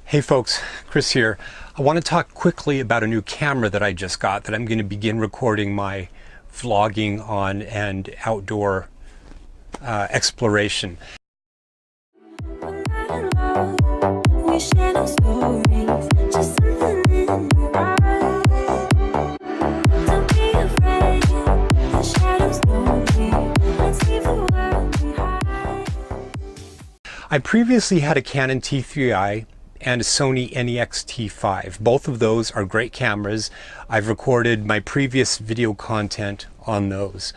Hey folks, Chris here. I want to talk quickly about a new camera that I just got that I'm going to begin recording my vlogging on and outdoor exploration. I previously had a Canon T3i and a Sony NEX-T5. Both of those are great cameras. I've recorded my previous video content on those.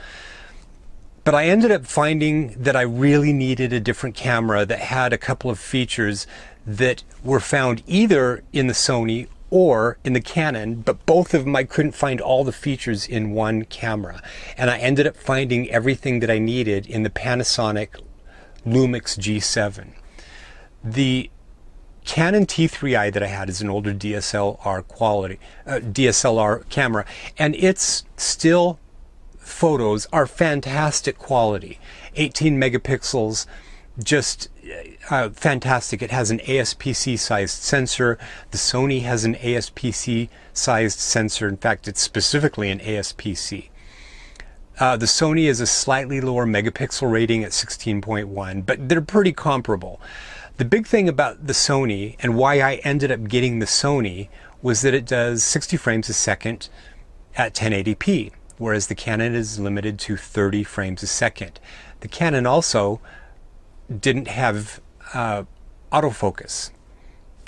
But I ended up finding that I really needed a different camera that had a couple of features that were found either in the Sony or in the Canon, but both of them I couldn't find all the features in one camera. And I ended up finding everything that I needed in the Panasonic Lumix G7. The Canon T3i that I had is an older DSLR camera, and its still photos are fantastic quality. 18 megapixels, just fantastic. It has an ASPC sized sensor. The Sony has an ASPC sized sensor. In fact, it's specifically an ASPC. The Sony is a slightly lower megapixel rating at 16.1, but they're pretty comparable. The big thing about the Sony, and why I ended up getting the Sony, was that it does 60 frames a second at 1080p, whereas the Canon is limited to 30 frames a second. The Canon also didn't have autofocus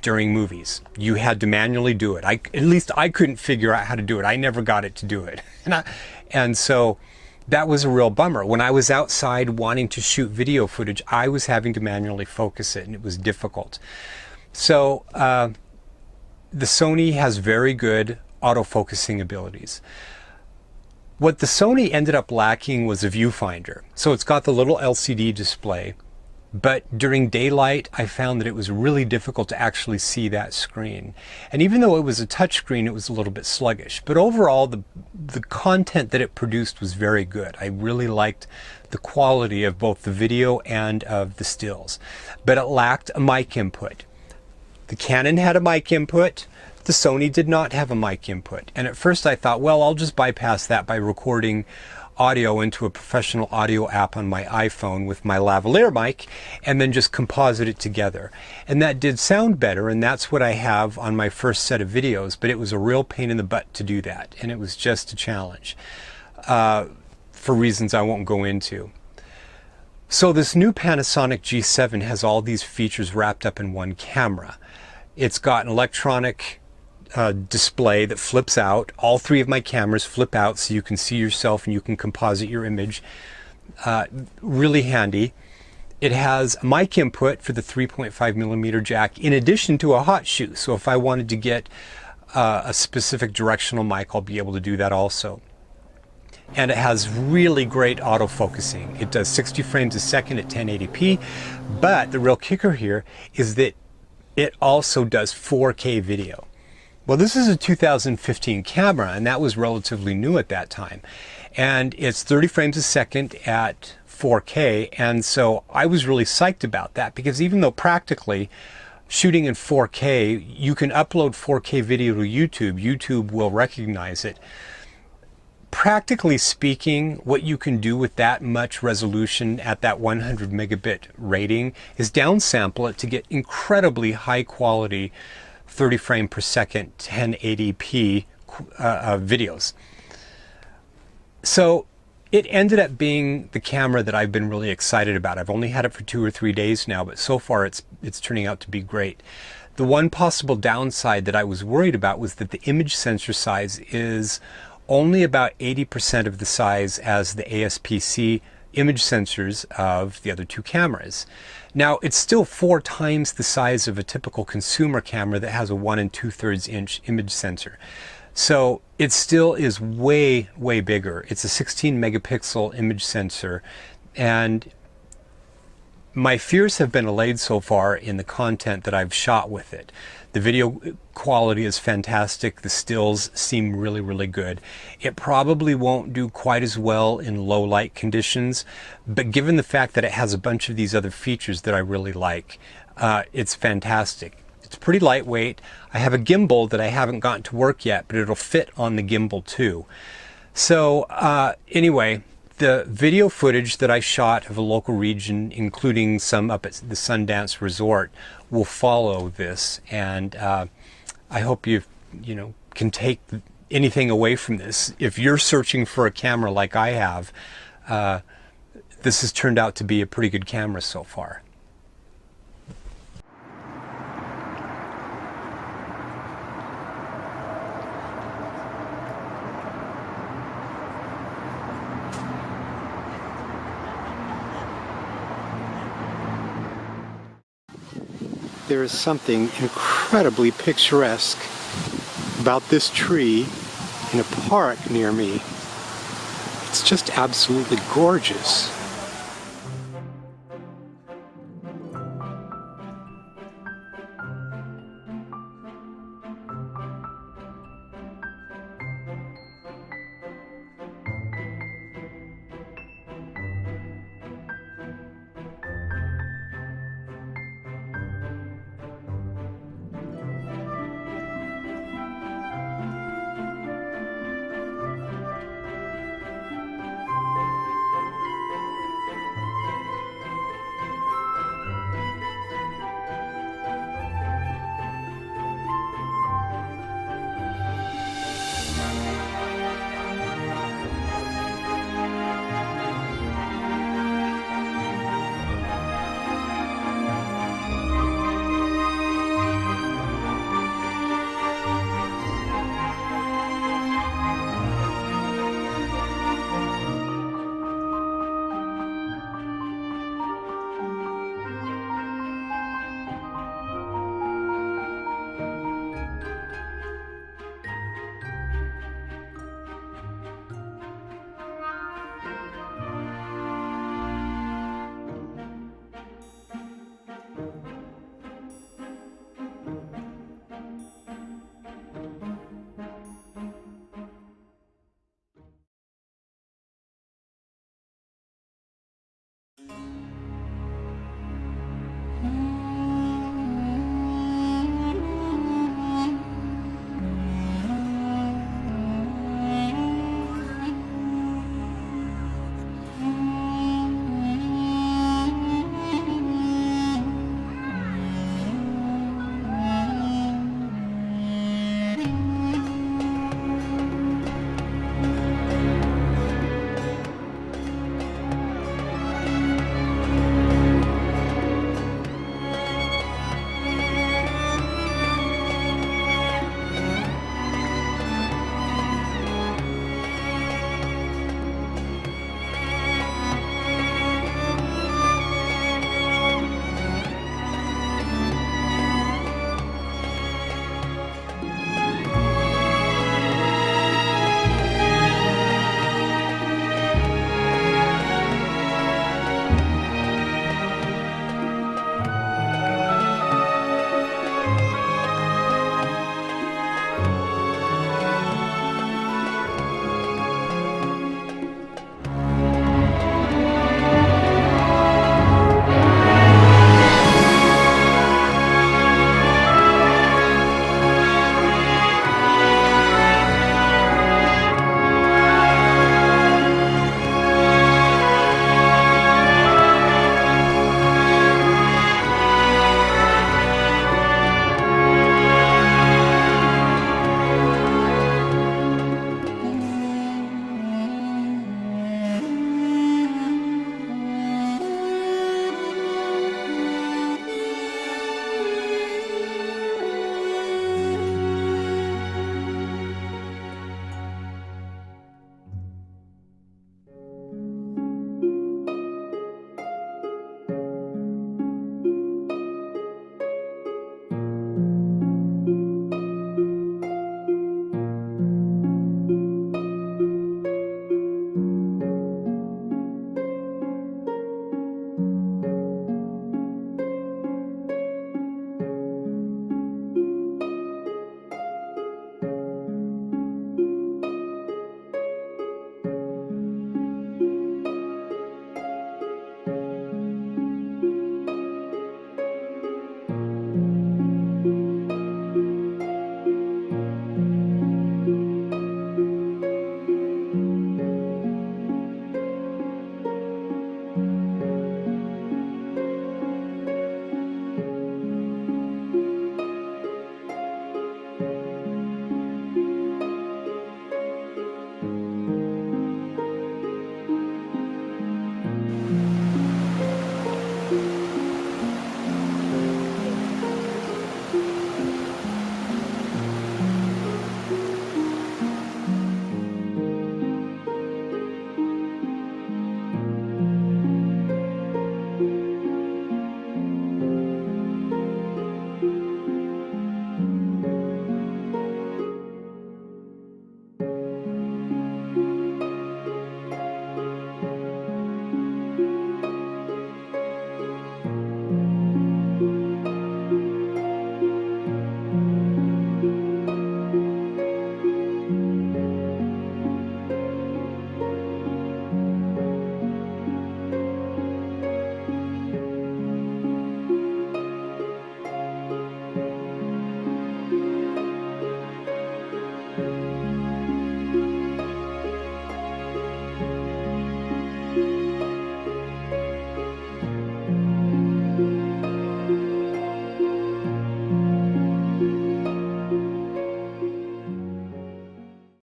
during movies. You had to manually do it. At least I couldn't figure out how to do it. I never got it to do it. And so that was a real bummer. When I was outside wanting to shoot video footage, I was having to manually focus it, and it was difficult. So the Sony has very good autofocusing abilities. What the Sony ended up lacking was a viewfinder. So it's got the little LCD display, but during daylight, I found that it was really difficult to actually see that screen. And even though it was a touch screen, it was a little bit sluggish. But overall, the content that it produced was very good. I really liked the quality of both the video and of the stills. But it lacked a mic input. The Canon had a mic input. The Sony did not have a mic input. And at first I thought, well, I'll just bypass that by recording audio into a professional audio app on my iPhone with my lavalier mic and then just composite it together. And that did sound better, and that's what I have on my first set of videos, but it was a real pain in the butt to do that, and it was just a challenge for reasons I won't go into. So this new Panasonic G7 has all these features wrapped up in one camera. It's got an electronic display that flips out. All three of my cameras flip out so you can see yourself and you can composite your image. Really handy. It has a mic input for the 3.5mm jack in addition to a hot shoe. So if I wanted to get a specific directional mic, I'll be able to do that also. And it has really great autofocusing. It does 60 frames a second at 1080p, but the real kicker here is that it also does 4K video. Well, this is a 2015 camera, and that was relatively new at that time. And it's 30 frames a second at 4K, and so I was really psyched about that, because even though practically shooting in 4K, you can upload 4K video to YouTube, YouTube will recognize it. Practically speaking, what you can do with that much resolution at that 100 megabit rating is downsample it to get incredibly high quality 30 frame per second 1080p videos. So it ended up being the camera that I've been really excited about. I've only had it for 2 or 3 days now, but so far it's turning out to be great. The one possible downside that I was worried about was that the image sensor size is only about 80% of the size as the ASPC image sensors of the other two cameras. Now, it's still 4 times the size of a typical consumer camera that has a 1 2/3 inch image sensor. So it still is way, way bigger. It's a 16 megapixel image sensor, and my fears have been allayed so far in the content that I've shot with it. The video quality is fantastic. The stills seem really, really good. It probably won't do quite as well in low light conditions, but given the fact that it has a bunch of these other features that I really like, it's fantastic. It's pretty lightweight. I have a gimbal that I haven't gotten to work yet, but it'll fit on the gimbal too. So anyway, the video footage that I shot of a local region, including some up at the Sundance Resort, will follow this, and I hope you can take anything away from this. If you're searching for a camera like I have, this has turned out to be a pretty good camera so far. There is something incredibly picturesque about this tree in a park near me. It's just absolutely gorgeous.